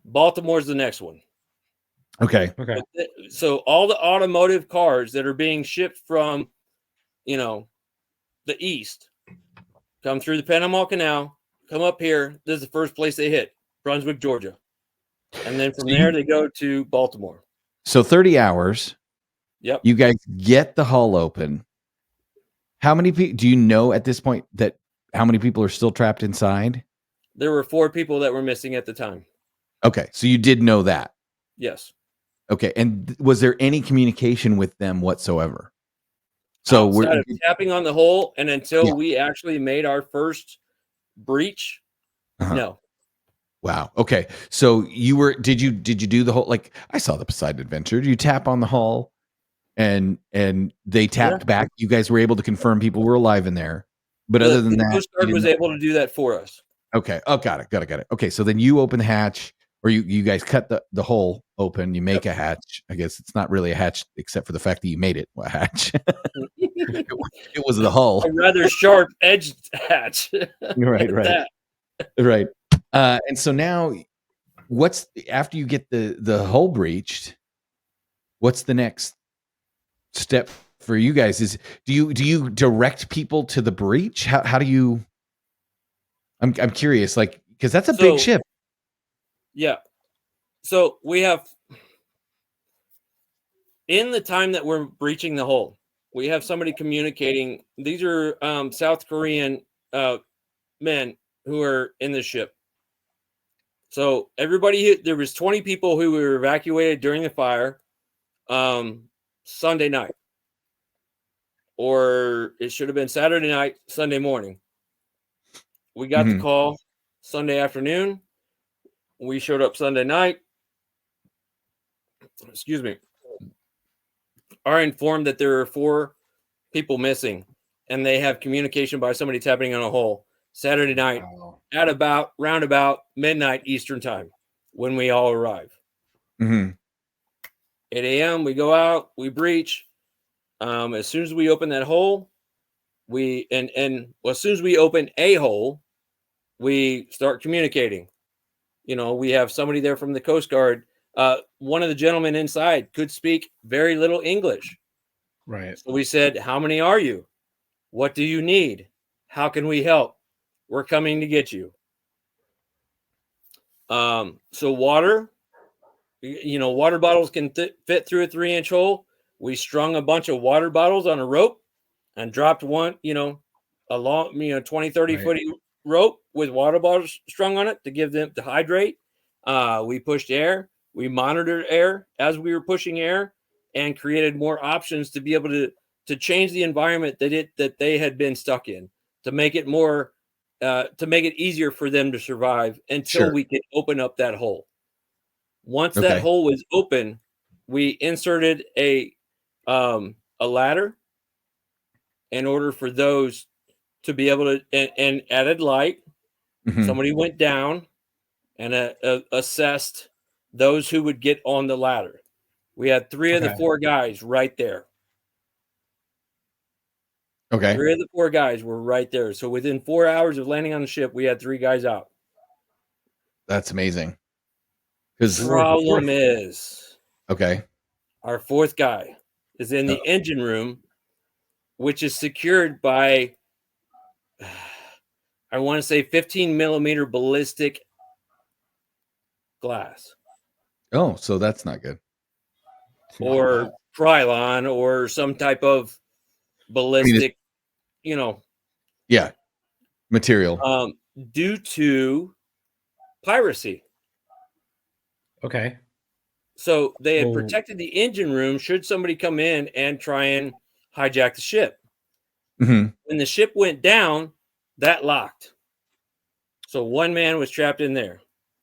Baltimore's the next one. Okay. Okay. So all the automotive cars that are being shipped from, the east come through the Panama Canal, come up here. This is the first place they hit, Brunswick, Georgia. And then from there, they go to Baltimore. So 30 hours. Yep. You guys get the hull open. How many people do you know at this point that how many people are still trapped inside? There were 4 people that were missing at the time. Okay. So you did know that. Yes. Okay. And was there any communication with them whatsoever? So outside of tapping on the hole, and until Yeah. we actually made our first breach, no. Wow. Okay. So did you do the whole, like I saw the Poseidon Adventure. Did you tap on the hull and they tapped back? You guys were able to confirm people were alive in there. But other than that, Coast Guard was able to do that for us. Okay. Oh, got it. Okay. So then you open the hatch, or you guys cut the hole open, you make a hatch. I guess it's not really a hatch except for the fact that you made it a hatch. it was the hull. A rather sharp edged hatch. Right. Right. And so now after you get the hull breached, what's the next step for you guys? Do you direct people to the breach? How do you, I'm curious, like, because that's a big ship. Yeah. So we have, in the time that we're breaching the hull, we have somebody communicating. These are South Korean men who are in the ship. So there was 20 people who were evacuated during the fire Sunday night. Or it should have been Saturday night, Sunday morning. We got the call Sunday afternoon. We showed up Sunday night. Excuse me. Are informed that there are 4 people missing, and they have communication by somebody tapping on a hole Saturday night at round about midnight Eastern time when we all arrive. 8 a.m. we go out, we breach. As soon as we open that hole, as soon as we open a hole, we start communicating. We have somebody there from the Coast Guard. One of the gentlemen inside could speak very little English. Right. So we said, "How many are you? What do you need? How can we help? We're coming to get you." So water, water bottles can fit through a 3-inch hole. We strung a bunch of water bottles on a rope and dropped one, a long, 20, 30 foot rope with water bottles strung on it to give them to hydrate. We pushed air. We monitored air as we were pushing air and created more options to be able to change the environment that they had been stuck in, to make it more, to make it easier for them to survive until we could open up that hole. Once that hole was open, we inserted a ladder in order for those to be able to, and added light. Somebody went down and assessed those who would get on the ladder. We had 3 of the 4 guys right there. Okay. 3 of the 4 guys were right there. So within 4 hours of landing on the ship, we had 3 guys out. That's amazing. Because the problem is, our 4th guy is in the engine room, which is secured by I want to say 15 millimeter ballistic glass Oh, so that's not good. or Krylon or some type of ballistic, you know, Yeah, material. due to piracy. Okay. So they had So- protected the engine room should somebody come in and try and hijack the ship. Mhm. When the ship went down, that locked. So one man was trapped in there.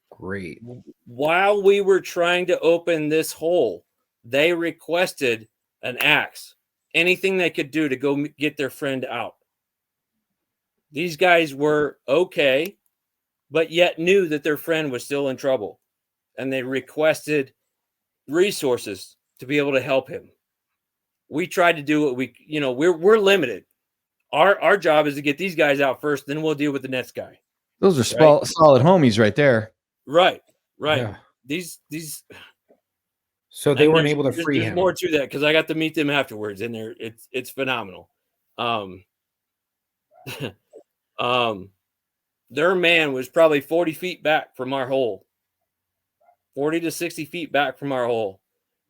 Great. While we were trying to open this hole, they requested an axe, anything they could do to go get their friend out. These guys were okay, but yet knew that their friend was still in trouble. And they requested resources to be able to help him. We tried to do what we're limited. Our job is to get these guys out first, then we'll deal with the next guy. Those are solid homies right there. Right. Yeah. These So they and weren't there's- able to there's- free there's him. more to that because I got to meet them afterwards, and it's phenomenal. Their man was probably 40 feet back from our hole, 40 to 60 feet back from our hole.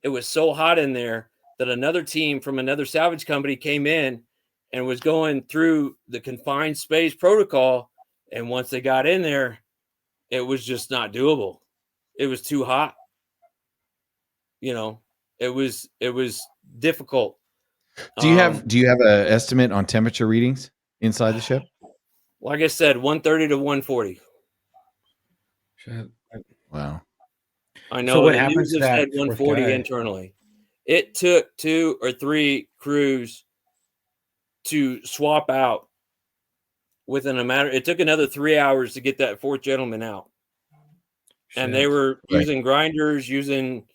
It was so hot in there that another team from another salvage company came in and was going through the confined space protocol. And once they got in there, it was just not doable. It was too hot. You know, it was difficult. Do you have an estimate on temperature readings inside the ship? Like I said, 130 to 140. Wow. I know. So what the happens news to have that said fourth 140 guy? internally. It took 2 or 3 crews to swap out within a matter. It took another 3 hours to get that fourth gentleman out. And they were using grinders, using,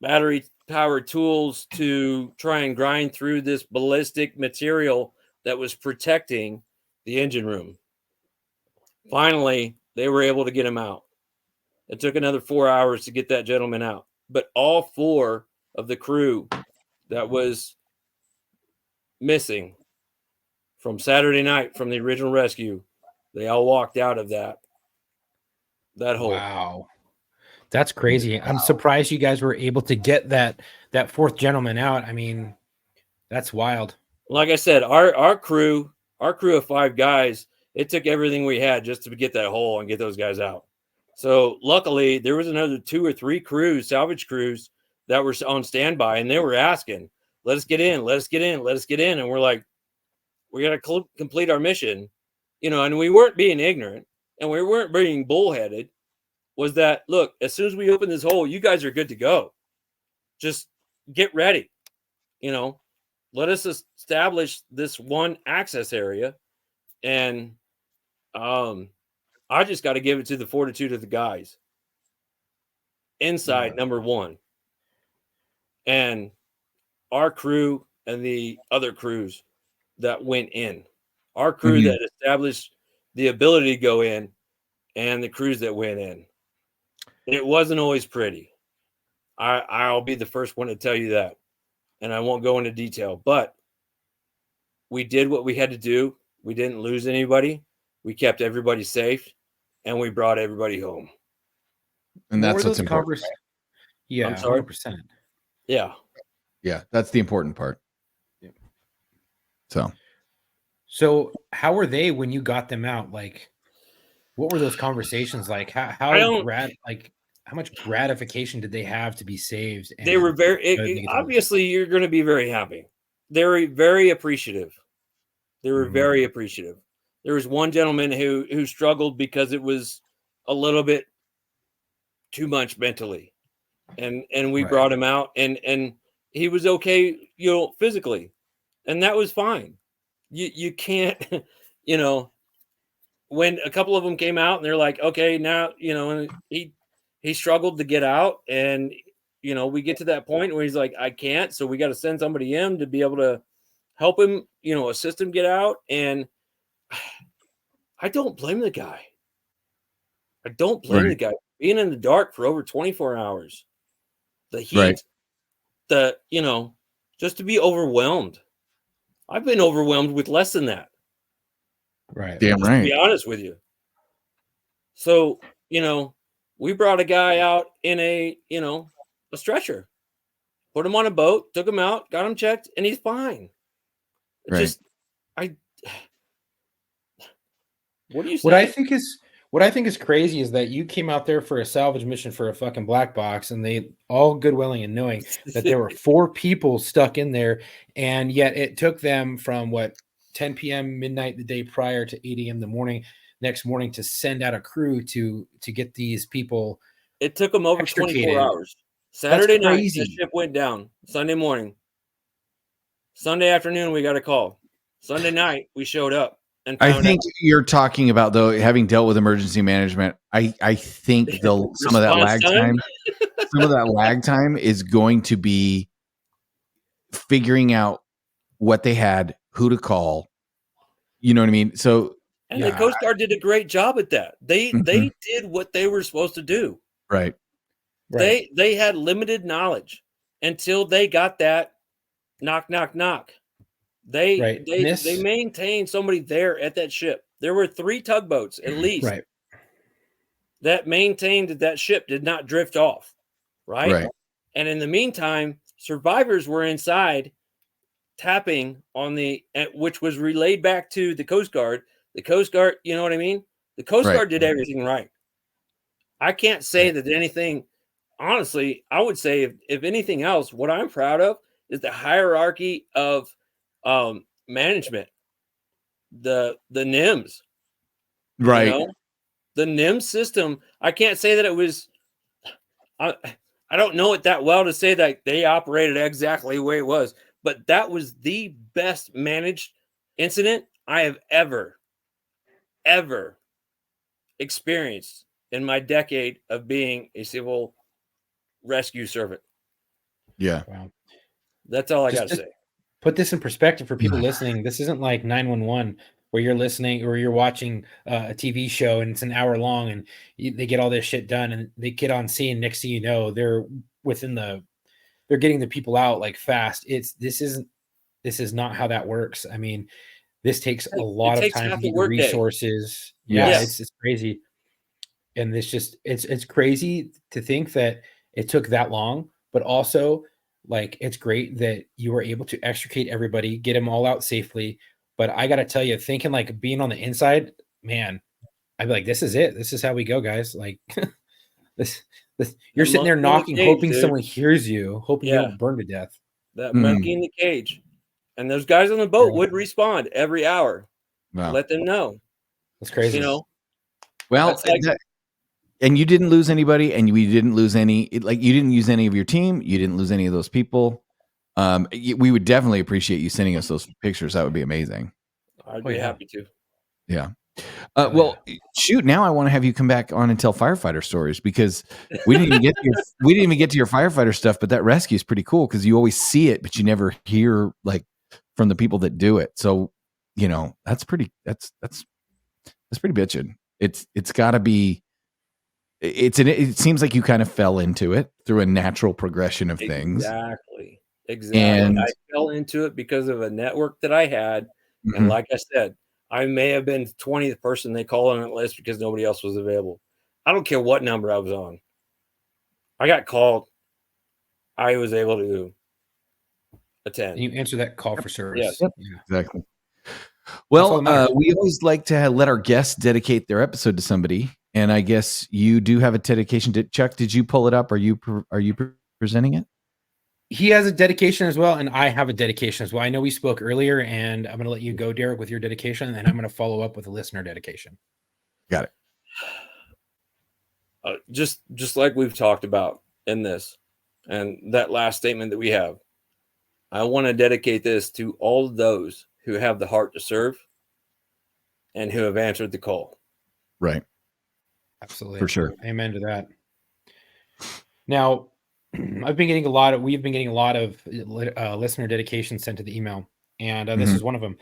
battery powered tools to try and grind through this ballistic material that was protecting the engine room. Finally, they were able to get him out. It took another 4 hours to get that gentleman out. But all 4 of the crew that was missing from Saturday night from the original rescue, they all walked out of that hole. Wow. That's crazy. I'm surprised you guys were able to get that fourth gentleman out. I mean, that's wild. Like I said, our crew of 5 guys, it took everything we had just to get that hole and get those guys out. So luckily there was another 2 or 3 crews, salvage crews, that were on standby, and they were asking, let us get in, let us get in, let us get in. And we're like, we got to complete our mission, and we weren't being ignorant and we weren't being bullheaded. Was that, look, as soon as we open this hole, you guys are good to go. Just get ready. Let us establish this one access area. And I just got to give it to the fortitude of the guys inside number 1. And our crew and the other crews that went in. Our crew that established the ability to go in and the crews that went in. It wasn't always pretty. I'll be the first one to tell you that. And I won't go into detail, but we did what we had to do. We didn't lose anybody. We kept everybody safe, and we brought everybody home. And that's what's important. Yeah, I'm sorry? 100%. Yeah. Yeah, that's the important part. So how were they when you got them out? Like, what were those conversations like? How much gratification did they have to be saved? They were obviously you're going to be very happy. They were very appreciative. They were very appreciative. There was one gentleman who struggled because it was a little bit too much mentally, and we brought him out, and he was okay, physically, and that was fine. You can't, when a couple of them came out and they're like, okay, now, and he struggled to get out, and we get to that point where he's like, I can't, so we got to send somebody in to be able to help him, assist him get out. And I don't blame the guy. I don't blame the guy. Being in the dark for over 24 hours, the heat, just to be overwhelmed. I've been overwhelmed with less than that. Right. Damn Just to be right. honest with you. So, we brought a guy out in a stretcher, put him on a boat, took him out, got him checked, and he's fine. Right. Just, what do you say? What I think is crazy is that you came out there for a salvage mission for a fucking black box, and they all good willing and knowing that there were 4 people stuck in there, and yet it took them from 10 p.m. midnight the day prior to 8 a.m. the next morning to send out a crew to get these people. It took them over 24 extricated. hours. Saturday night, crazy. the ship went down. Sunday morning. Sunday afternoon, we got a call. Sunday night, we showed up. And I found think out. you're talking about, though, having dealt with emergency management. I think some of that lag time, some of that lag time is going to be figuring out what they had, who to call. You know what I mean? So, And the Coast Guard did a great job at that. They did what they were supposed to do. right. They had limited knowledge until they got that knock, knock, knock. They maintained somebody there at that ship. There were 3 tugboats at least that maintained that ship did not drift off. Right. And in the meantime, survivors were inside tapping on which was relayed back to the Coast Guard. The Coast Guard, you know what I mean? The Coast Guard did everything right. I can't say that anything, honestly, I would say if anything else, what I'm proud of is the hierarchy of management, the NIMS, Right. The NIMS system. I can't say that it was, I don't know it that well to say that they operated exactly the way it was, but that was the best managed incident I have ever experienced in my decade of being a civil rescue servant. Yeah. Wow. That's all I got to say. Put this in perspective for people listening. This isn't like 911 where you're listening or you're watching a TV show and it's an hour long and they get all this shit done and they get on scene. Next thing you know, they're getting the people out like fast. This is not how that works. I mean, this takes a lot of time to get resources. Yeah, it's crazy. And it's crazy to think that it took that long, but also like it's great that you were able to extricate everybody, get them all out safely. But I got to tell you, thinking like being on the inside, man, I'd be like, this is it. This is how we go, guys. Like this you're sitting there knocking, hoping someone hears you, hoping you don't burn to death. That monkey in the cage. And those guys on the boat would respond every hour. Wow. Let them know. That's crazy. Well, and you didn't lose anybody, and we didn't lose you didn't use any of your team. You didn't lose any of those people. We would definitely appreciate you sending us those pictures. That would be amazing. I'd be happy to. Yeah. Well, shoot. Now I want to have you come back on and tell firefighter stories because we didn't even get to your firefighter stuff. But that rescue is pretty cool because you always see it, but you never hear like from the people that do it. So that's pretty bitchin'. It's got to be. It seems like you kind of fell into it through a natural progression of things. Exactly. And I fell into it because of a network that I had. And like I said, I may have been the 20th person they called on that list because nobody else was available. I don't care what number I was on. I got called. I was able to attend. You answer that call for service. Yes. Yep. Yeah. Exactly. Well, we always like to let our guests dedicate their episode to somebody. And I guess you do have a dedication. Chuck, did you pull it up? Are you presenting it? He has a dedication as well, and I have a dedication as well. I know we spoke earlier, and I'm going to let you go, Derek, with your dedication, and then I'm going to follow up with a listener dedication. Got it. Just like we've talked about in this, and that last statement that we have, I want to dedicate this to all those who have the heart to serve and who have answered the call. Right. Absolutely. For sure. Amen to that. Now, we've been getting a lot of listener dedications sent to the email, and this is one of them.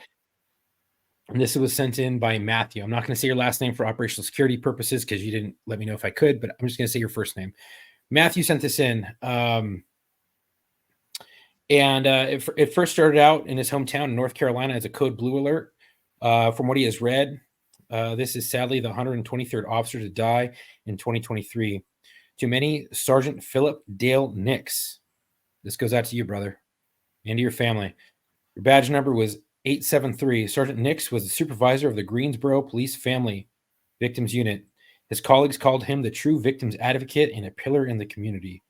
And this was sent in by Matthew. I'm not going to say your last name for operational security purposes because you didn't let me know if I could, but I'm just going to say your first name. Matthew sent this in. And it first started out in his hometown in North Carolina as a code blue alert. From what he has read, this is sadly the 123rd officer to die in 2023. To many, Sergeant Philip Dale Nix. This goes out to you, brother, and to your family. Your badge number was 873. Sergeant Nix was the supervisor of the Greensboro Police Family Victims Unit. His colleagues called him the true victims advocate and a pillar in the community.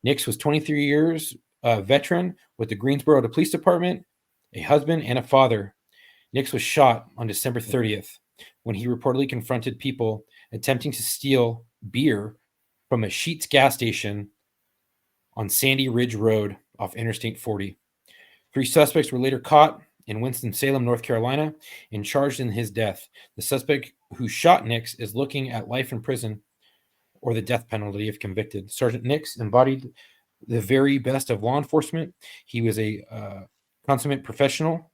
Nix was 23 years veteran with the Greensboro Police Department, a husband and a father. Nix was shot on December 30th when he reportedly confronted people attempting to steal beer from a Sheetz gas station on Sandy Ridge Road off Interstate 40. 3 suspects were later caught in Winston-Salem, North Carolina, and charged in his death. The suspect who shot Nix is looking at life in prison or the death penalty if convicted. Sergeant Nix embodied the very best of law enforcement. He was a consummate professional,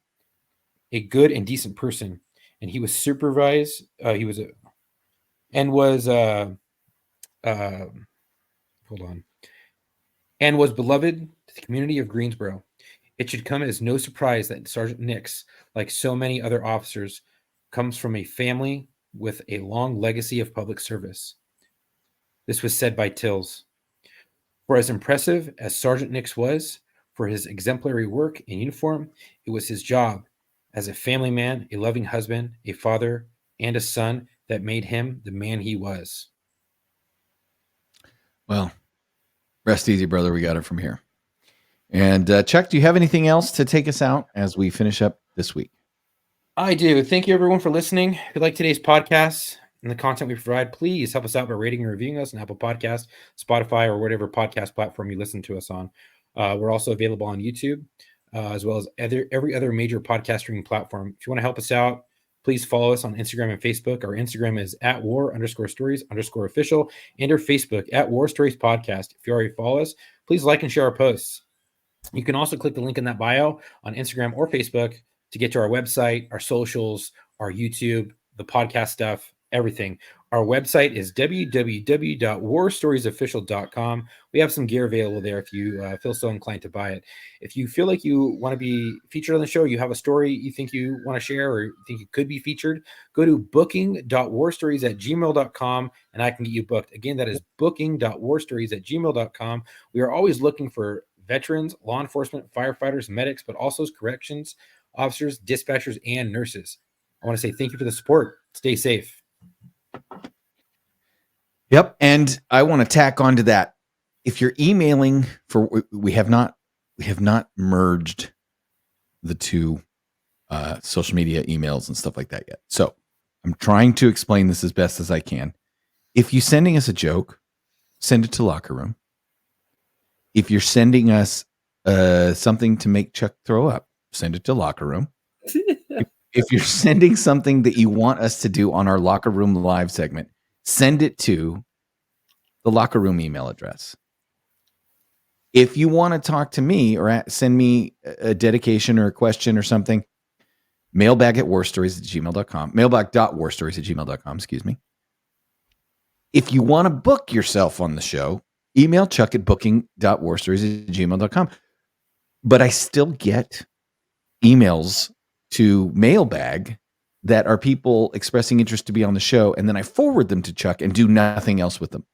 a good and decent person, and he was supervised. And was beloved to the community of Greensboro. It should come as no surprise that Sergeant Nix, like so many other officers, comes from a family with a long legacy of public service. This was said by Tills. For as impressive as Sergeant Nix was, for his exemplary work in uniform, it was his job as a family man, a loving husband, a father, and a son that made him the man he was. Well, rest easy, brother. We got it from here. And Chuck, do you have anything else to take us out as we finish up this week? I do. Thank you, everyone, for listening. If you like today's podcast and the content we provide, please help us out by rating and reviewing us on Apple Podcasts, Spotify, or whatever podcast platform you listen to us on. We're also available on YouTube, as well as every other major podcast streaming platform. If you want to help us out, please follow us on Instagram and Facebook. Our Instagram is @war_stories_official, and our Facebook @War Stories Podcast. If you already follow us, please like and share our posts. You can also click the link in that bio on Instagram or Facebook to get to our website, our socials, our YouTube, the podcast stuff, everything. Our website is www.warstoriesofficial.com. We have some gear available there if you feel so inclined to buy it. If you feel like you want to be featured on the show, you have a story you think you want to share or you think you could be featured, go to booking.warstories@gmail.com and I can get you booked. Again, that is booking.warstories@gmail.com. We are always looking for veterans, law enforcement, firefighters, medics, but also corrections officers, dispatchers, and nurses. I want to say thank you for the support. Stay safe. Yep. And I want to tack onto that. If you're emailing we have not merged the two social media emails and stuff like that yet. So I'm trying to explain this as best as I can. If you're sending us a joke, send it to Locker Room. If you're sending us something to make Chuck throw up, send it to Locker Room. If you're sending something that you want us to do on our Locker Room Live segment, send it to the Locker Room email address. If you want to talk to me or send me a dedication or a question or something, mailbag@warstories@gmail.com, mailbag.warstories@gmail.com, excuse me. If you want to book yourself on the show, email Chuck at booking.warstories@gmail.com. But I still get emails to mailbag that are people expressing interest to be on the show, and then I forward them to Chuck and do nothing else with them.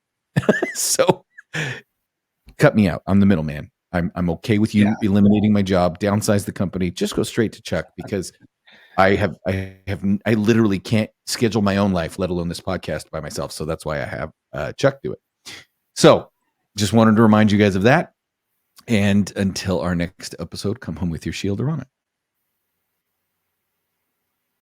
So cut me out. I'm the middleman. I'm okay with you eliminating my job, downsize the company, just go straight to Chuck, because I literally can't schedule my own life, let alone this podcast by myself. So that's why I have Chuck do it. So just wanted to remind you guys of that. And until our next episode, come home with your shield or on it.